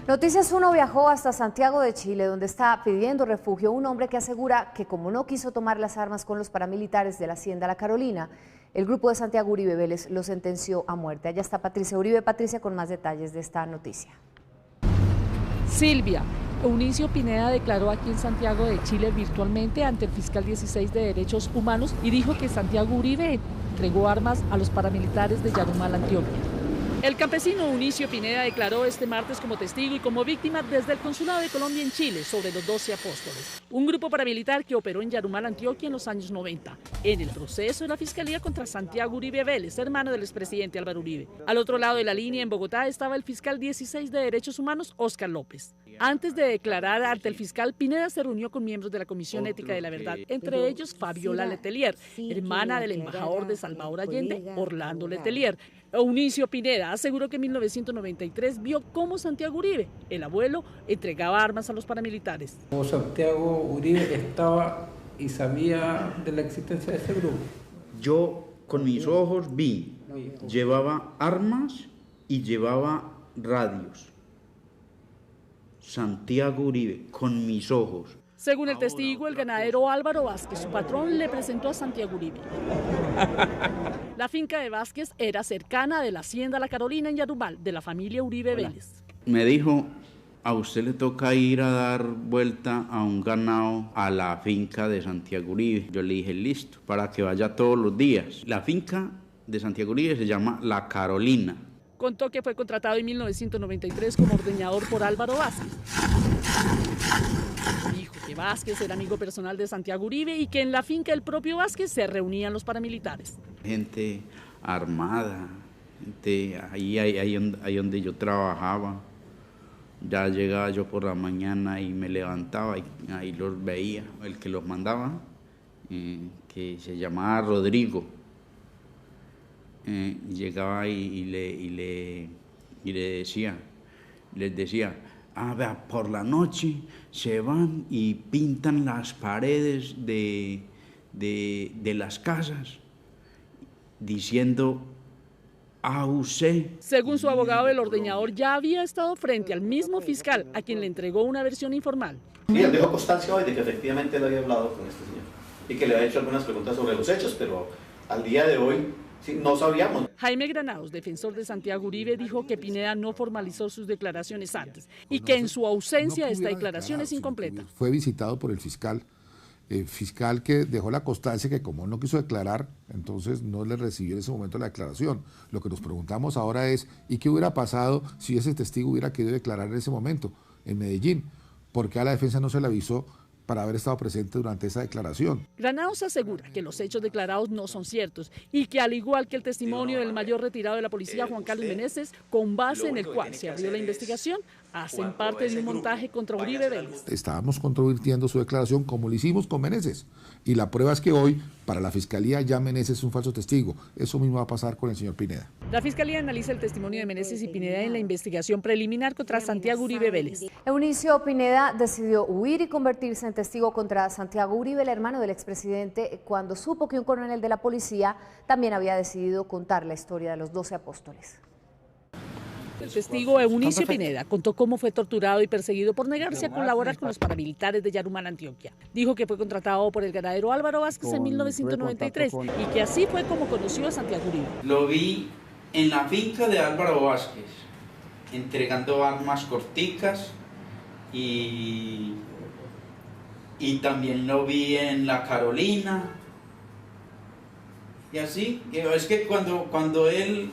Noticias 1 viajó hasta Santiago de Chile, donde está pidiendo refugio un hombre que asegura que como no quiso tomar las armas con los paramilitares de la Hacienda La Carolina, el grupo de Santiago Uribe Vélez lo sentenció a muerte. Allá está Patricia Uribe. Patricia, con más detalles de esta noticia. Silvia, Eunicio Pineda declaró aquí en Santiago de Chile virtualmente ante el fiscal 16 de Derechos Humanos y dijo que Santiago Uribe entregó armas a los paramilitares de Yarumal, Antioquia. El campesino Eunicio Pineda declaró este martes como testigo y como víctima desde el Consulado de Colombia en Chile sobre los 12 apóstoles, un grupo paramilitar que operó en Yarumal, Antioquia en los años 90, en el proceso de la Fiscalía contra Santiago Uribe Vélez, hermano del expresidente Álvaro Uribe. Al otro lado de la línea, en Bogotá, estaba el fiscal 16 de Derechos Humanos, Óscar López. Antes de declarar ante el fiscal, Pineda se reunió con miembros de la Comisión Ética de la Verdad, entre ellos Fabiola Letelier, hermana del embajador de Salvador Allende, Orlando Letelier. Eunicio Pineda aseguró que en 1993 vio cómo Santiago Uribe, el abuelo, entregaba armas a los paramilitares. Santiago Uribe estaba y sabía de la existencia de ese grupo. Yo con mis ojos vi, llevaba armas y llevaba radios. Santiago Uribe, con mis ojos. Según el testigo, el ganadero Álvaro Vázquez, su patrón, le presentó a Santiago Uribe. La finca de Vázquez era cercana de la Hacienda La Carolina en Yarumal, de la familia Uribe Vélez. Me dijo, a usted le toca ir a dar vuelta a un ganado a la finca de Santiago Uribe. Yo le dije, listo, para que vaya todos los días. La finca de Santiago Uribe se llama La Carolina. Contó que fue contratado en 1993 como ordeñador por Álvaro Vázquez. Dijo que Vázquez era amigo personal de Santiago Uribe y que en la finca del propio Vázquez se reunían los paramilitares. Gente armada, gente ahí donde yo trabajaba. Ya llegaba yo por la mañana y me levantaba y ahí los veía. El que los mandaba, que se llamaba Rodrigo, llegaba y les decía, vea, por la noche se van y pintan las paredes de las casas diciendo AUC. Según su abogado, el ordeñador ya había estado frente al mismo fiscal a quien le entregó una versión informal. Sí, él dejó constancia hoy de que efectivamente él había hablado con este señor y que le había hecho algunas preguntas sobre los hechos, pero al día de hoy sí, no sabíamos. Jaime Granados, defensor de Santiago Uribe, dijo que Pineda no formalizó sus declaraciones antes y que en su ausencia esta declaración es incompleta. Fue visitado por el fiscal que dejó la constancia que como no quiso declarar, entonces no le recibió en ese momento la declaración. Lo que nos preguntamos ahora es, ¿y qué hubiera pasado si ese testigo hubiera querido declarar en ese momento en Medellín? ¿Por qué a la defensa no se le avisó para haber estado presente durante esa declaración? Granados asegura que los hechos declarados no son ciertos y que al igual que el testimonio del mayor retirado de la policía, Juan Carlos Meneses, con base en el cual se abrió la investigación, hacen parte de un montaje contra Uribe Vélez. Estábamos controvirtiendo su declaración como lo hicimos con Meneses. Y la prueba es que hoy, para la Fiscalía, ya Meneses es un falso testigo. Eso mismo va a pasar con el señor Pineda. La Fiscalía analiza el testimonio de Meneses y Pineda en la investigación preliminar contra Santiago Uribe Vélez. Eunicio Pineda decidió huir y convertirse en testigo contra Santiago Uribe, el hermano del expresidente, cuando supo que un coronel de la policía también había decidido contar la historia de los 12 apóstoles. El testigo Eunicio Pineda contó cómo fue torturado y perseguido por negarse a colaborar con los paramilitares de Yarumal, Antioquia. Dijo que fue contratado por el ganadero Álvaro Vázquez en 1993 y que así fue como conoció a Santiago Uribe. Lo vi en la finca de Álvaro Vázquez, entregando armas corticas y también lo vi en La Carolina. Y así, es que cuando él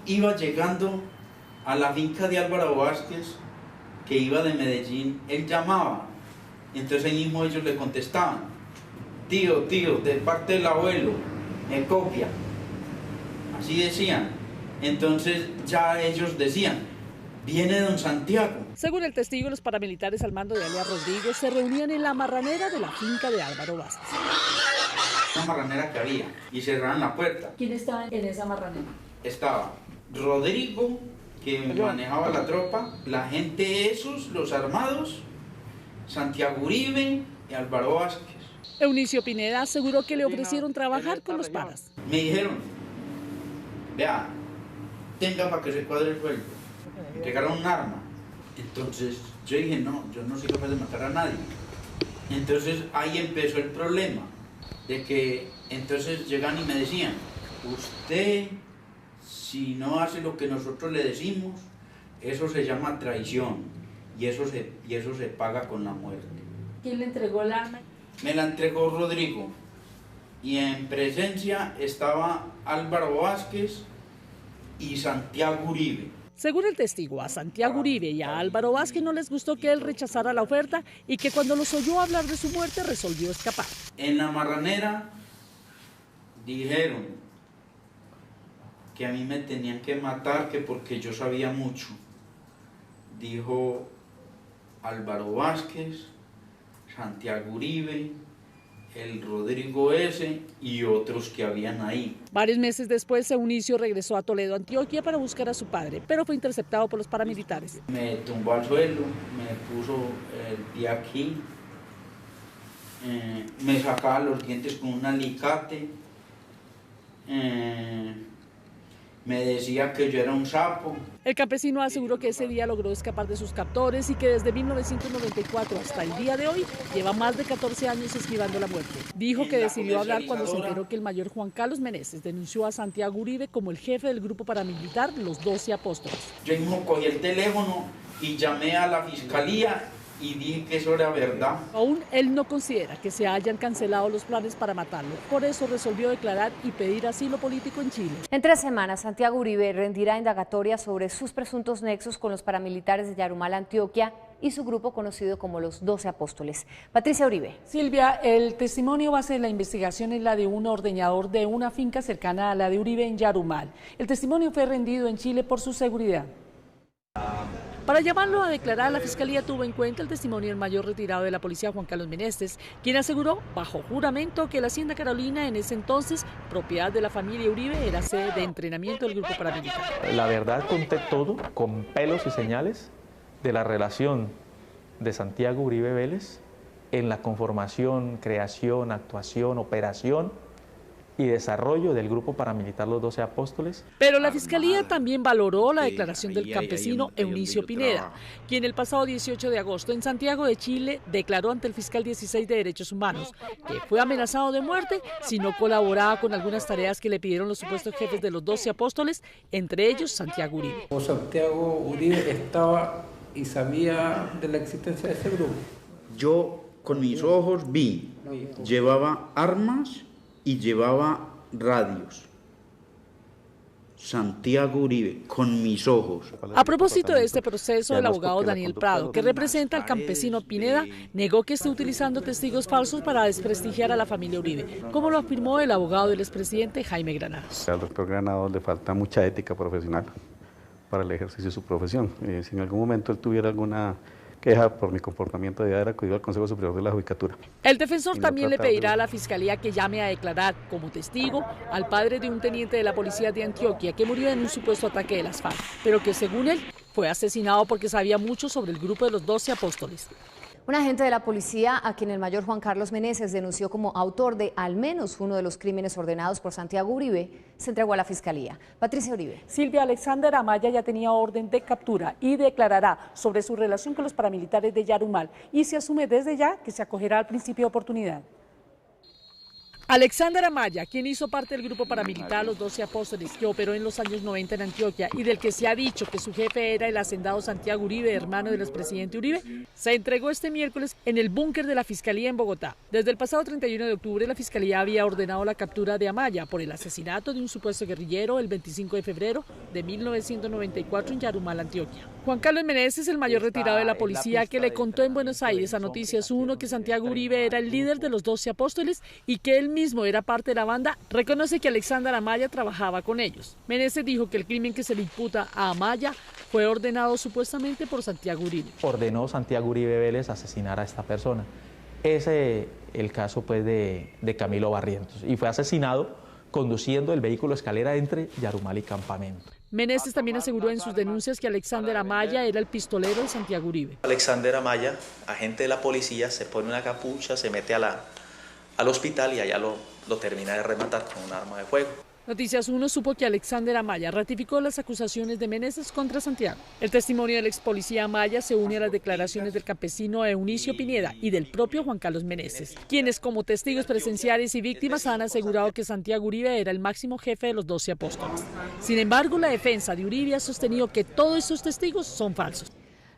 iba llegando a la finca de Álvaro Vázquez, que iba de Medellín, él llamaba, y entonces ahí mismo ellos le contestaban, tío, de parte del abuelo, me copia, así decían. Entonces ya ellos decían, viene don Santiago. Según el testigo, los paramilitares al mando de alias Rodrigo se reunían en la marranera de la finca de Álvaro Vázquez. Una marranera que había y cerraban la puerta. ¿Quién estaba en esa marranera? Estaba Rodrigo, que manejaba la tropa, la gente esos, los armados, Santiago Uribe y Álvaro Vázquez. Eunicio Pineda aseguró que le ofrecieron trabajar con los paras. Me dijeron, vea, tenga para que se cuadre el sueldo. entregaron un arma. Entonces yo dije, no, yo no soy capaz de matar a nadie. Entonces ahí empezó el problema, de que entonces llegan y me decían, usted si no hace lo que nosotros le decimos, eso se llama traición y eso se paga con la muerte. ¿Quién le entregó el arma? Me la entregó Rodrigo y en presencia estaba Álvaro Vázquez y Santiago Uribe. Según el testigo, a Santiago Uribe y a Álvaro Vázquez no les gustó que él rechazara la oferta y que cuando los oyó hablar de su muerte resolvió escapar. En la marranera dijeron que a mí me tenían que matar, que porque yo sabía mucho. Dijo Álvaro Vázquez, Santiago Uribe, el Rodrigo S. y otros que habían ahí. Varios meses después, Eunicio regresó a Toledo, Antioquia, para buscar a su padre, pero fue interceptado por los paramilitares. Me tumbó al suelo, me puso el pie aquí, me sacaba los dientes con un alicate, me decía que yo era un sapo. El campesino aseguró que ese día logró escapar de sus captores y que desde 1994 hasta el día de hoy lleva más de 14 años esquivando la muerte. Dijo que decidió hablar cuando se enteró que el mayor Juan Carlos Meneses denunció a Santiago Uribe como el jefe del grupo paramilitar Los 12 Apóstoles. Yo mismo cogí el teléfono y llamé a la fiscalía y dije que eso era verdad. Aún él no considera que se hayan cancelado los planes para matarlo. Por eso resolvió declarar y pedir asilo político en Chile. En 3 semanas, Santiago Uribe rendirá indagatoria sobre sus presuntos nexos con los paramilitares de Yarumal, Antioquia, y su grupo conocido como los 12 Apóstoles. Patricia Uribe. Silvia, el testimonio base de la investigación es la de un ordeñador de una finca cercana a la de Uribe en Yarumal. El testimonio fue rendido en Chile por su seguridad. Para llamarlo a declarar, la Fiscalía tuvo en cuenta el testimonio del mayor retirado de la policía, Juan Carlos Meneses, quien aseguró bajo juramento que la Hacienda Carolina, en ese entonces propiedad de la familia Uribe, era sede de entrenamiento del grupo paramilitar. La verdad, conté todo con pelos y señales de la relación de Santiago Uribe Vélez en la conformación, creación, actuación, operación y desarrollo del grupo paramilitar Los 12 Apóstoles. Pero la Fiscalía también valoró la declaración del campesino Eunicio Pineda, quien el pasado 18 de agosto en Santiago de Chile declaró ante el fiscal 16 de Derechos Humanos que fue amenazado de muerte si no colaboraba con algunas tareas que le pidieron los supuestos jefes de los 12 Apóstoles, entre ellos Santiago Uribe. Santiago Uribe estaba y sabía de la existencia de ese grupo. Yo con mis ojos vi, llevaba armas y llevaba radios. Santiago Uribe, con mis ojos. A propósito de este proceso, el abogado Daniel Prado, que representa al campesino Pineda, negó que esté utilizando testigos falsos para desprestigiar a la familia Uribe, como lo afirmó el abogado del expresidente Jaime Granados. Al doctor Granados le falta mucha ética profesional para el ejercicio de su profesión. Si en algún momento él tuviera alguna queja por mi comportamiento, de haber acudido al Consejo Superior de la Judicatura. El defensor también le pedirá a la Fiscalía que llame a declarar como testigo al padre de un teniente de la policía de Antioquia que murió en un supuesto ataque de las FARC, pero que según él fue asesinado porque sabía mucho sobre el grupo de los 12 Apóstoles. Un agente de la policía, a quien el mayor Juan Carlos Meneses denunció como autor de al menos uno de los crímenes ordenados por Santiago Uribe, se entregó a la Fiscalía. Patricia Uribe. Silvia, Alexander Amaya ya tenía orden de captura y declarará sobre su relación con los paramilitares de Yarumal y se asume desde ya que se acogerá al principio de oportunidad. Alexander Amaya, quien hizo parte del grupo paramilitar Los 12 Apóstoles, que operó en los años 90 en Antioquia y del que se ha dicho que su jefe era el hacendado Santiago Uribe, hermano del expresidente Uribe, se entregó este miércoles en el búnker de la Fiscalía en Bogotá. Desde el pasado 31 de octubre, la Fiscalía había ordenado la captura de Amaya por el asesinato de un supuesto guerrillero el 25 de febrero de 1994 en Yarumal, Antioquia. Juan Carlos Meneses es el mayor retirado de la policía que le contó en Buenos Aires a Noticias 1 que Santiago Uribe era el líder de los 12 Apóstoles y que él mismo era parte de la banda. Reconoce que Alexander Amaya trabajaba con ellos. Meneses dijo que el crimen que se le imputa a Amaya fue ordenado supuestamente por Santiago Uribe. Ordenó Santiago Uribe Vélez asesinar a esta persona. Ese el caso pues de Camilo Barrientos y fue asesinado conduciendo el vehículo escalera entre Yarumal y Campamento. Meneses también aseguró en sus denuncias que Alexander Amaya era el pistolero de Santiago Uribe. Alexander Amaya, agente de la policía, se pone una capucha, se mete al hospital y allá lo termina de rematar con un arma de fuego. Noticias 1 supo que Alexander Amaya ratificó las acusaciones de Meneses contra Santiago. El testimonio del ex policía Amaya se une a las declaraciones del campesino Eunicio Pineda y del propio Juan Carlos Meneses, quienes como testigos presenciales y víctimas han asegurado que Santiago Uribe era el máximo jefe de los 12 apóstoles. Sin embargo, la defensa de Uribe ha sostenido que todos estos testigos son falsos.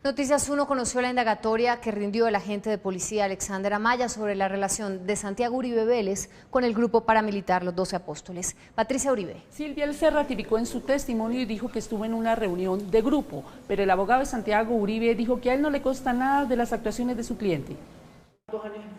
Noticias 1 conoció la indagatoria que rindió el agente de policía Alexander Amaya sobre la relación de Santiago Uribe Vélez con el grupo paramilitar Los 12 Apóstoles. Patricia Uribe. Silvia, él se ratificó en su testimonio y dijo que estuvo en una reunión de grupo, pero el abogado de Santiago Uribe dijo que a él no le consta nada de las actuaciones de su cliente.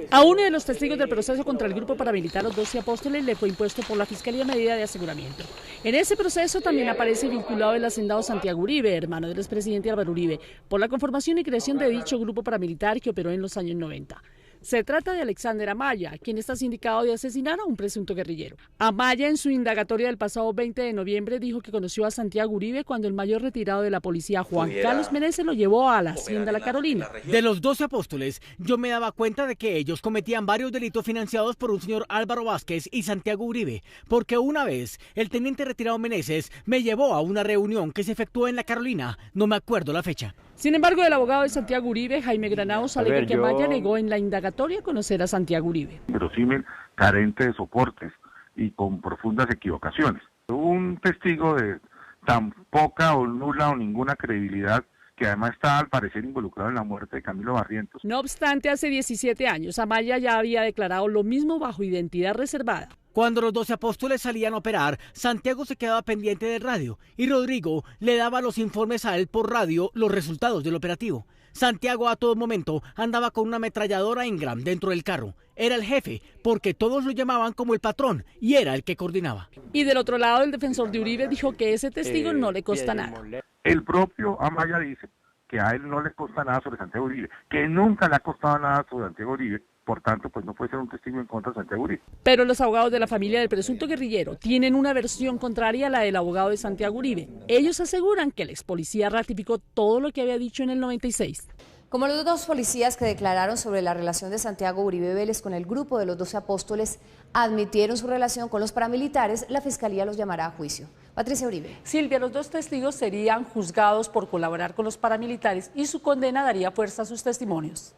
A uno de los testigos del proceso contra el grupo paramilitar Los 12 Apóstoles le fue impuesto por la Fiscalía medida de aseguramiento. En ese proceso también aparece vinculado el hacendado Santiago Uribe, hermano del expresidente Álvaro Uribe, por la conformación y creación de dicho grupo paramilitar que operó en los años 90. Se trata de Alexander Amaya, quien está sindicado de asesinar a un presunto guerrillero. Amaya, en su indagatoria del pasado 20 de noviembre, dijo que conoció a Santiago Uribe cuando el mayor retirado de la policía, Juan Carlos Meneses, lo llevó a la hacienda La Carolina. De los 12 apóstoles, yo me daba cuenta de que ellos cometían varios delitos financiados por un señor Álvaro Vázquez y Santiago Uribe, porque una vez el teniente retirado Meneses me llevó a una reunión que se efectuó en La Carolina, no me acuerdo la fecha. Sin embargo, el abogado de Santiago Uribe, Jaime Granados, alega que Amaya negó en la indagatoria conocer a Santiago Uribe. Verosímil, carente de soportes y con profundas equivocaciones. Un testigo de tan poca o nula o ninguna credibilidad, que además está al parecer involucrado en la muerte de Camilo Barrientos. No obstante, hace 17 años, Amaya ya había declarado lo mismo bajo identidad reservada. Cuando los 12 apóstoles salían a operar, Santiago se quedaba pendiente del radio y Rodrigo le daba los informes a él por radio los resultados del operativo. Santiago a todo momento andaba con una ametralladora Ingram dentro del carro. Era el jefe, porque todos lo llamaban como el patrón y era el que coordinaba. Y del otro lado, el defensor de Uribe dijo que ese testigo no le consta nada. El propio Amaya dice que a él no le consta nada sobre Santiago Uribe, que nunca le ha costado nada sobre Santiago Uribe. Por tanto, pues no puede ser un testigo en contra de Santiago Uribe. Pero los abogados de la familia del presunto guerrillero tienen una versión contraria a la del abogado de Santiago Uribe. Ellos aseguran que el ex policía ratificó todo lo que había dicho en el 96. Como los dos policías que declararon sobre la relación de Santiago Uribe Vélez con el grupo de los 12 apóstoles admitieron su relación con los paramilitares, la Fiscalía los llamará a juicio. Patricia Uribe. Silvia, los dos testigos serían juzgados por colaborar con los paramilitares y su condena daría fuerza a sus testimonios.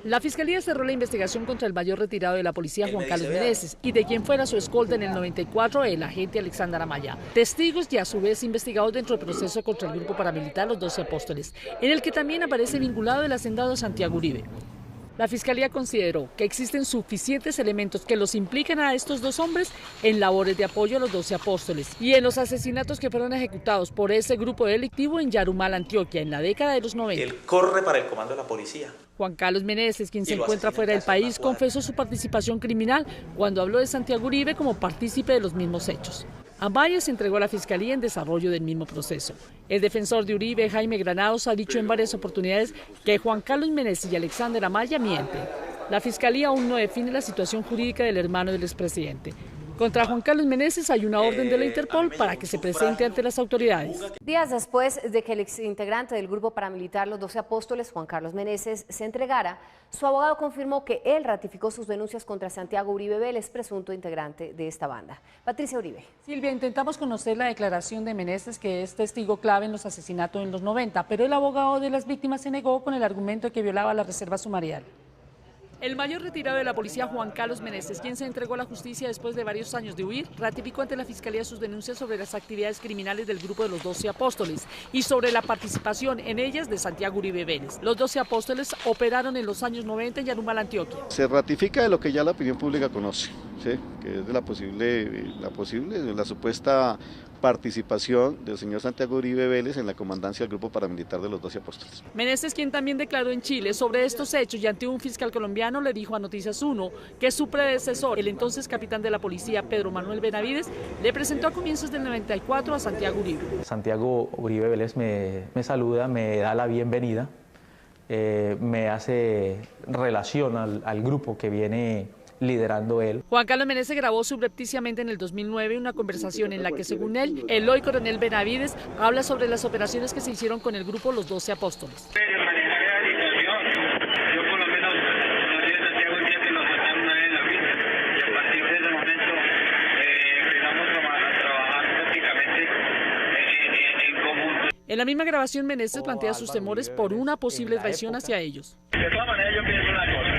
La Fiscalía cerró la investigación contra el mayor retirado de la policía, Juan Carlos Meneses, y de quien fuera su escolta en el 94, el agente Alexander Amaya. Testigos y a su vez investigados dentro del proceso contra el grupo paramilitar Los 12 Apóstoles, en el que también aparece vinculado el hacendado Santiago Uribe. La Fiscalía consideró que existen suficientes elementos que los implican a estos dos hombres en labores de apoyo a los 12 apóstoles y en los asesinatos que fueron ejecutados por ese grupo delictivo en Yarumal, Antioquia, en la década de los 90. Él corre para el comando de la policía. Juan Carlos Meneses, quien se encuentra fuera del país, confesó su participación criminal cuando habló de Santiago Uribe como partícipe de los mismos hechos. Amaya se entregó a la Fiscalía en desarrollo del mismo proceso. El defensor de Uribe, Jaime Granados, ha dicho en varias oportunidades que Juan Carlos Meneses y Alexander Amaya mienten. La Fiscalía aún no define la situación jurídica del hermano del expresidente. Contra Juan Carlos Meneses hay una orden de la Interpol para que se presente ante las autoridades. Días después de que el exintegrante del grupo paramilitar Los 12 Apóstoles, Juan Carlos Meneses, se entregara, su abogado confirmó que él ratificó sus denuncias contra Santiago Uribe Vélez, presunto integrante de esta banda. Patricia Uribe. Silvia, intentamos conocer la declaración de Meneses, que es testigo clave en los asesinatos en los 90, pero el abogado de las víctimas se negó con el argumento de que violaba la reserva sumarial. El mayor retirado de la policía, Juan Carlos Meneses, quien se entregó a la justicia después de varios años de huir, ratificó ante la Fiscalía sus denuncias sobre las actividades criminales del grupo de los 12 apóstoles y sobre la participación en ellas de Santiago Uribe Vélez. Los 12 apóstoles operaron en los años 90 en Yarumal, Antioquia. Se ratifica de lo que ya la opinión pública conoce, ¿sí? Que es de la supuesta participación del señor Santiago Uribe Vélez en la comandancia del grupo paramilitar de los 12 apóstoles. Meneses, quien también declaró en Chile sobre estos hechos y ante un fiscal colombiano, le dijo a Noticias 1 que su predecesor, el entonces capitán de la policía, Pedro Manuel Benavides, le presentó a comienzos del 94 a Santiago Uribe. Santiago Uribe Vélez me saluda, me da la bienvenida, me hace relación al grupo que viene liderando él. Juan Carlos Meneses grabó subrepticiamente en el 2009 una conversación en la que, según él, el hoy coronel Benavides habla sobre las operaciones que se hicieron con el grupo Los 12 Apóstoles. la misma grabación, Meneses plantea sus temores por una posible traición hacia ellos. De todas maneras, yo pienso una cosa.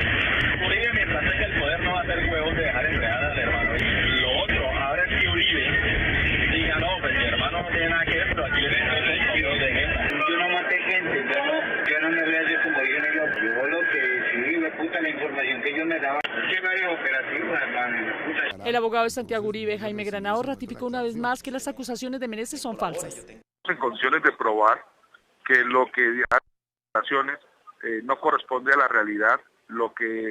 Uribe, mientras tenga el poder, no va a hacer huevos de dejar entregar al hermano. Lo otro, ahora es que Uribe diga, no, pues mi hermano no tiene nada que ver, pero aquí le de guerra. Yo no maté gente, yo no me voy a hacer como dicen ellos. Yo lo que si Uribe puta la información que ellos me daban, que varios operativos, hermano. El abogado de Santiago Uribe, Jaime Granado, ratificó una vez más que las acusaciones de Meneses son falsas. En condiciones de probar que lo que acciones no corresponde a la realidad, lo que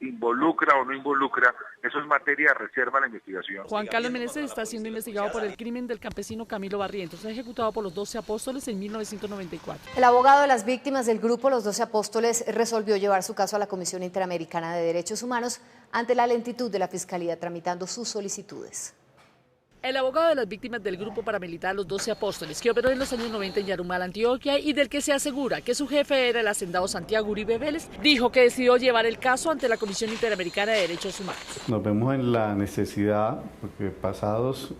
involucra o no involucra, eso es materia de reserva a la investigación. Juan Carlos Meneses está siendo investigado por el crimen del campesino Camilo Barrientos, ejecutado por los 12 apóstoles en 1994. El abogado de las víctimas del grupo Los 12 Apóstoles resolvió llevar su caso a la Comisión Interamericana de Derechos Humanos ante la lentitud de la Fiscalía tramitando sus solicitudes. El abogado de las víctimas del grupo paramilitar Los 12 Apóstoles, que operó en los años 90 en Yarumal, Antioquia, y del que se asegura que su jefe era el hacendado Santiago Uribe Vélez, dijo que decidió llevar el caso ante la Comisión Interamericana de Derechos Humanos. Nos vemos en la necesidad, porque pasados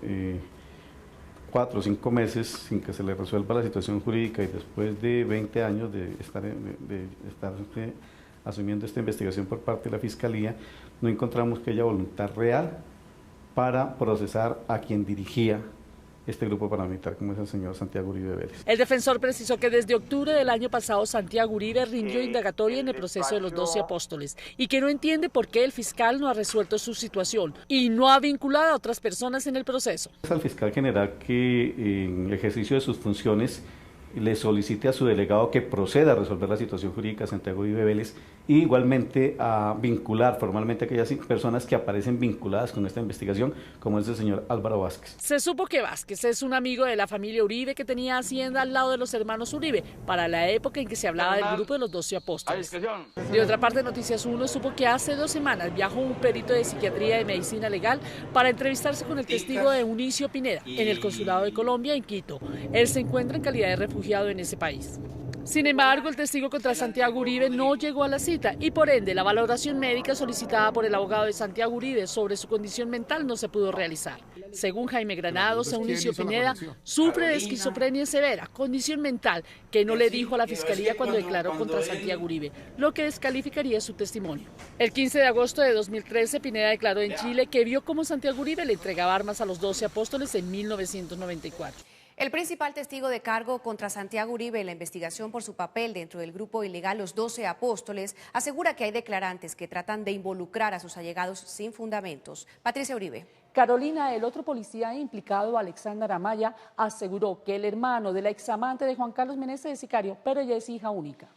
4 o 5 meses sin que se le resuelva la situación jurídica y después de 20 años de estar asumiendo esta investigación por parte de la Fiscalía, no encontramos que haya voluntad real para procesar a quien dirigía este grupo paramilitar, como es el señor Santiago Uribe Vélez. El defensor precisó que desde octubre del año pasado Santiago Uribe rindió indagatoria en el proceso de los 12 apóstoles y que no entiende por qué el fiscal no ha resuelto su situación y no ha vinculado a otras personas en el proceso. Es al fiscal general que en ejercicio de sus funciones le solicite a su delegado que proceda a resolver la situación jurídica de Santiago Uribe Vélez y igualmente a vincular formalmente a aquellas personas que aparecen vinculadas con esta investigación, como es el señor Álvaro Vázquez. Se supo que Vázquez es un amigo de la familia Uribe que tenía hacienda al lado de los hermanos Uribe para la época en que se hablaba del grupo de los 12 apóstoles. De otra parte, Noticias 1 supo que hace 2 semanas viajó un perito de psiquiatría y medicina legal para entrevistarse con el testigo de Eunicio Pineda en el Consulado de Colombia en Quito. Él se encuentra en calidad de refugiado en ese país. Sin embargo, el testigo contra Santiago Uribe no llegó a la cita y por ende la valoración médica solicitada por el abogado de Santiago Uribe sobre su condición mental no se pudo realizar. Según Jaime Granados, Eunicio Pineda sufre de esquizofrenia severa, condición mental que no le dijo a la Fiscalía cuando declaró contra Santiago Uribe, lo que descalificaría su testimonio. El 15 de agosto de 2013, Pineda declaró en Chile que vio cómo Santiago Uribe le entregaba armas a los 12 apóstoles en 1994. El principal testigo de cargo contra Santiago Uribe en la investigación por su papel dentro del grupo ilegal Los 12 Apóstoles asegura que hay declarantes que tratan de involucrar a sus allegados sin fundamentos. Patricia Uribe. Carolina, el otro policía implicado, Alexander Amaya, aseguró que el hermano de la examante de Juan Carlos Meneses es sicario, pero ella es hija única.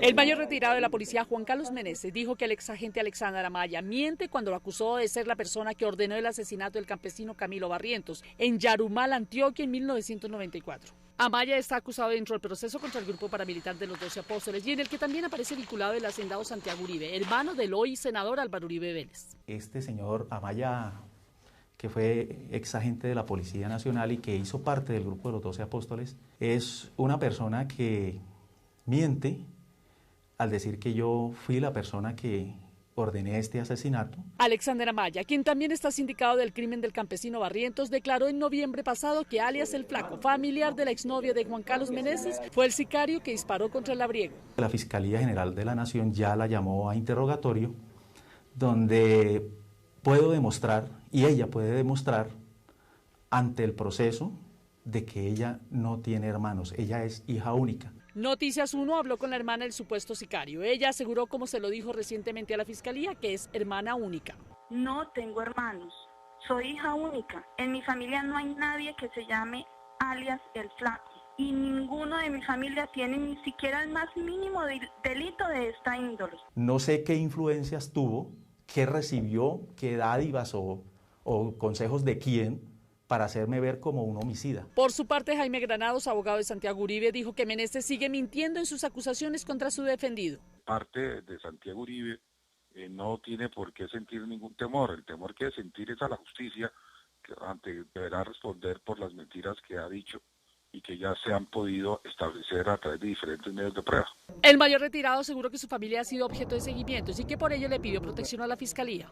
El mayor retirado de la policía, Juan Carlos Meneses, dijo que el exagente Alexander Amaya miente cuando lo acusó de ser la persona que ordenó el asesinato del campesino Camilo Barrientos en Yarumal, Antioquia, en 1994. Amaya está acusado dentro del proceso contra el grupo paramilitar de los 12 apóstoles y en el que también aparece vinculado el hacendado Santiago Uribe, hermano del hoy senador Álvaro Uribe Vélez. Este señor Amaya, que fue exagente de la Policía Nacional y que hizo parte del grupo de los 12 apóstoles, es una persona que miente al decir que yo fui la persona que ordené este asesinato. Alexander Amaya, quien también está sindicado del crimen del campesino Barrientos, declaró en noviembre pasado que alias El Flaco, familiar de la exnovia de Juan Carlos Meneses, fue el sicario que disparó contra el labriego. La Fiscalía General de la Nación ya la llamó a interrogatorio, donde puedo demostrar, y ella puede demostrar, ante el proceso, de que ella no tiene hermanos, ella es hija única. Noticias 1 habló con la hermana del supuesto sicario. Ella aseguró, como se lo dijo recientemente a la Fiscalía, que es hermana única. No tengo hermanos, soy hija única. En mi familia no hay nadie que se llame alias El Flaco. Y ninguno de mi familia tiene ni siquiera el más mínimo delito de esta índole. No sé qué influencias tuvo, qué recibió, qué dádivas o consejos de quién, para hacerme ver como un homicida. Por su parte, Jaime Granados, abogado de Santiago Uribe, dijo que Meneses sigue mintiendo en sus acusaciones contra su defendido. Parte de Santiago Uribe no tiene por qué sentir ningún temor. El temor que debe sentir es a la justicia, que deberá responder por las mentiras que ha dicho y que ya se han podido establecer a través de diferentes medios de prueba. El mayor retirado aseguró que su familia ha sido objeto de seguimientos y que por ello le pidió protección a la Fiscalía.